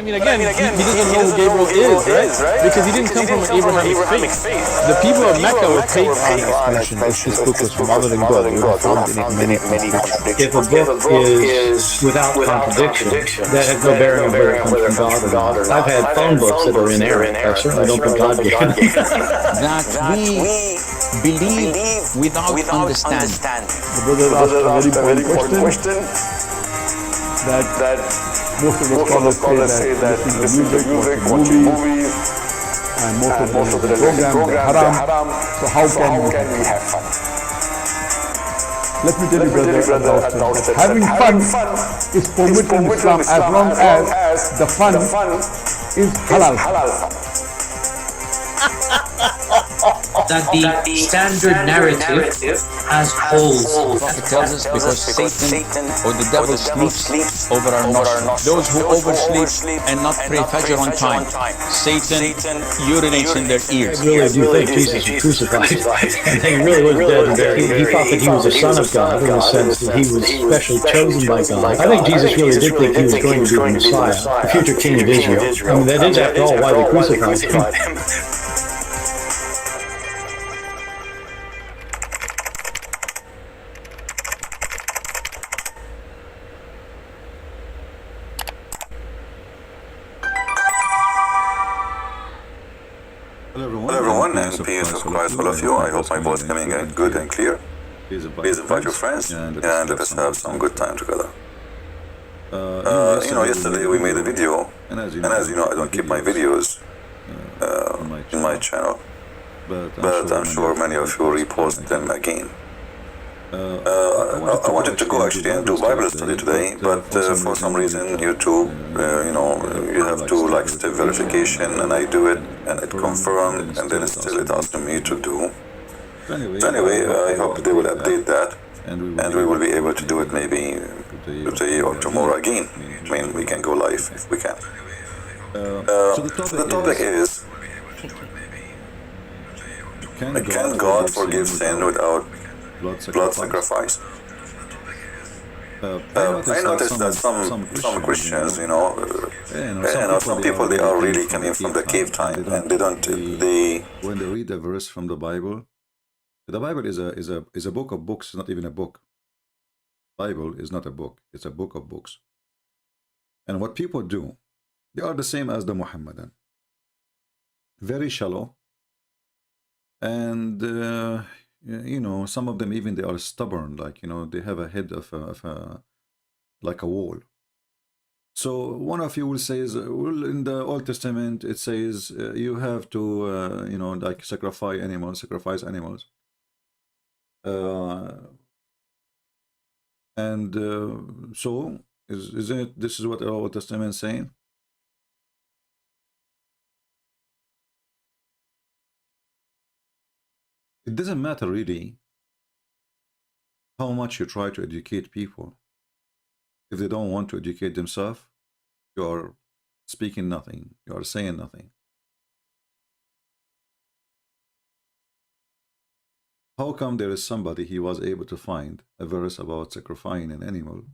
I mean, again, he doesn't know who Gabriel is, right? Because he didn't come from an Abrahamic faith. The people of Mecca were pagan. Explanation if this book was from other than God, you would have found in it many contradictions. If a book is without contradiction, that has no bearing on whether it comes from God or not. I've had phone books that are in error. I certainly don't think God gave them. That we believe without understanding. The brother asked a very important question. That most of the scholars say that listen to music, watching movies, and most of the programs are haram. So how can we have fun? Let me tell you, brother, at the outset, having fun is permitted in Islam as long as the fun is halal fun. That the standard narrative has holes. The Prophet tells us because Satan or the devil sleeps over our nostrils. Those who oversleep and not pray Fajr on time, Satan urinates in their ears. I really do think Jesus was crucified. I think he really was dead and buried. He thought that he was the Son of God in the sense that he was specially chosen by God. I think Jesus really did think he was going to be the Messiah, the future King of Israel. I mean, that is, after all, why they crucified him. Hello everyone, and peace of Christ all of you. I hope my voice is coming in good and clear. Please invite your friends and let us have some good time together. Yesterday we made a video, and as you know, I don't keep my videos in my channel, but I'm sure many of you repost them again. I wanted to go actually and do Bible study today, but for some reason YouTube, you have to like step verification, and I do it, and it confirmed, and then still it asked me to do. So anyway, I hope they will update that, and we will be able to do it maybe today or tomorrow again. I mean, we can go live if we can. So the topic is, can God forgive sin without blood sacrifice? I noticed that some Christians, some people, they are really coming from the cave time, and when they read a verse from the Bible is a book of books, not even a book. Bible is not a book; it's a book of books. And what people do, they are the same as the Muhammadan, very shallow, and some of them even they are stubborn, like they have a head of like a wall. So one of you will say, well, in the Old Testament it says you have to like sacrifice animals, so isn't it this is what the Old Testament is saying? It doesn't matter really how much you try to educate people. If they don't want to educate themselves, you are speaking nothing, you are saying nothing. How come there is somebody he was able to find a verse about sacrificing an animal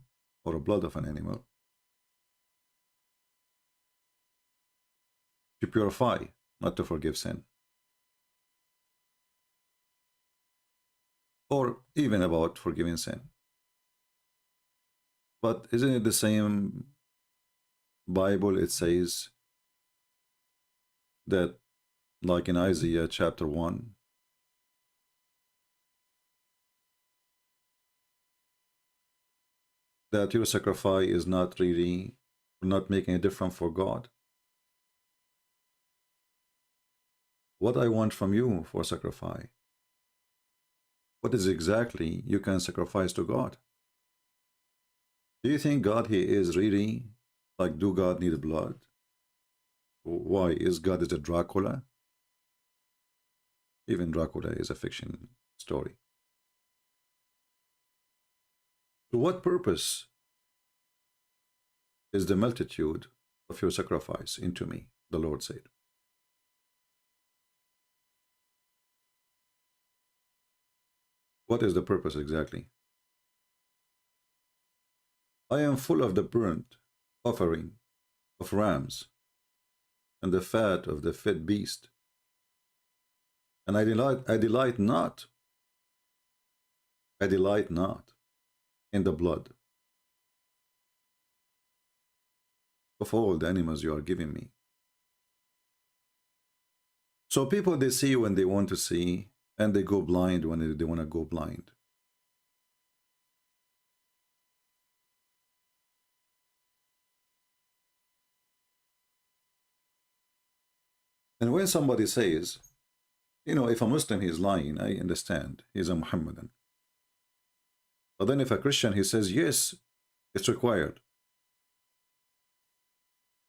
or the blood of an animal to purify, not to forgive sin? Or even about forgiving sin. But isn't it the same Bible? It says that, like in Isaiah chapter 1, that your sacrifice is not making a difference for God. What I want from you for sacrifice, what is exactly you can sacrifice to God? Do you think God, he is really like, do God need blood? Why is God is a Dracula? Even Dracula is a fiction story. To what purpose is the multitude of your sacrifice into me? The Lord said. What is the purpose exactly? I am full of the burnt offering of rams and the fat of the fit beast. And I delight not in the blood of all the animals you are giving me. So people, they see when they want to see, and they go blind when they want to go blind. And when somebody says, you know, if a Muslim is lying, I understand, he's a Muhammadan. But then if a Christian, he says, yes, it's required.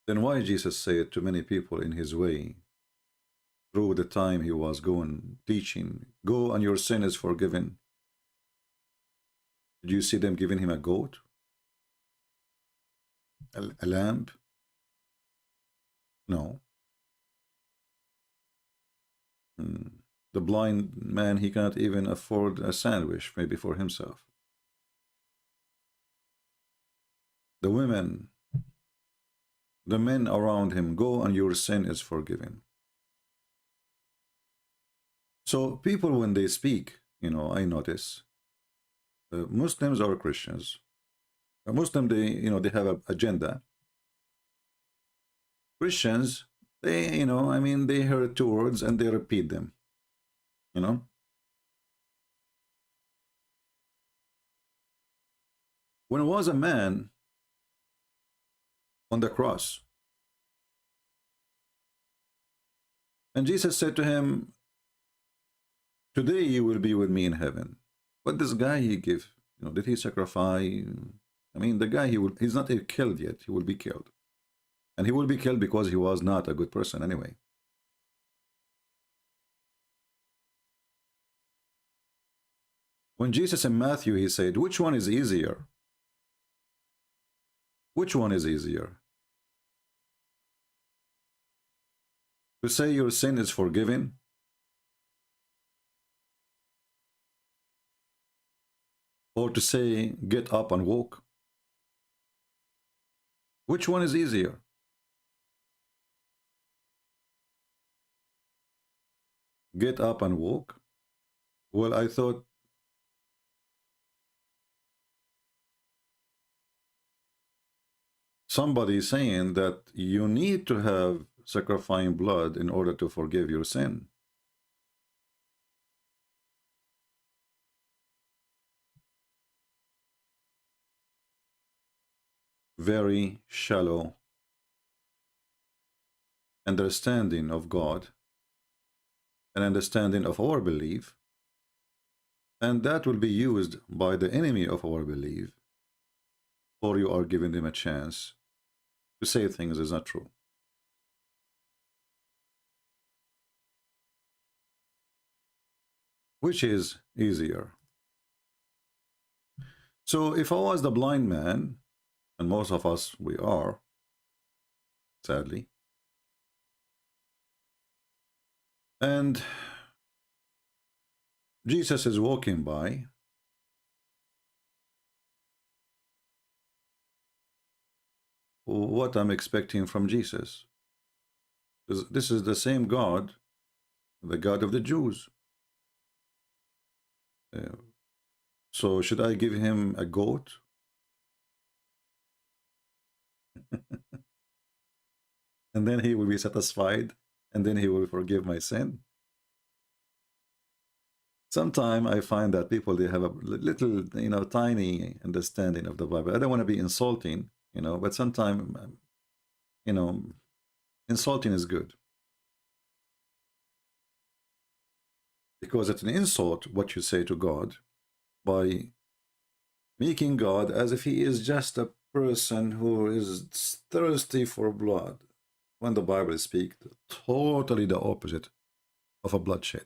Then why Jesus said to many people in his way, through the time he was going teaching, go and your sin is forgiven? Did you see them giving him a goat? A lamb? No. The blind man, he cannot even afford a sandwich, maybe for himself. The women, the men around him, go and your sin is forgiven. So people, when they speak, you know, I notice, Muslims or Christians, a Muslim, they, you know, they have an agenda. Christians, they, you know, I mean, they heard two words and they repeat them, you know. When was a man on the cross, and Jesus said to him, today you will be with me in heaven. But this guy he gave, you know, did he sacrifice? I mean, the guy, he's not killed yet, he will be killed. And he will be killed because he was not a good person anyway. When Jesus in Matthew, he said, which one is easier? Which one is easier? To say your sin is forgiven, or to say get up and walk? Which one is easier? Get up and walk? Well, I thought somebody is saying that you need to have sacrificing blood in order to forgive your sin. Very shallow understanding of God, an understanding of our belief, and that will be used by the enemy of our belief, or you are giving them a chance to say things is not true. Which is easier? So if I was the blind man, and most of us we are, sadly, and Jesus is walking by, what I'm expecting from Jesus? This is the same God, the God of the Jews. So should I give him a goat? And then he will be satisfied, and then he will forgive my sin? Sometimes I find that people, they have a little, you know, tiny understanding of the Bible. I don't want to be insulting, you know, but sometimes, you know, insulting is good. Because it's an insult what you say to God by making God as if he is just a person who is thirsty for blood, when the Bible speaks totally the opposite of a bloodshed.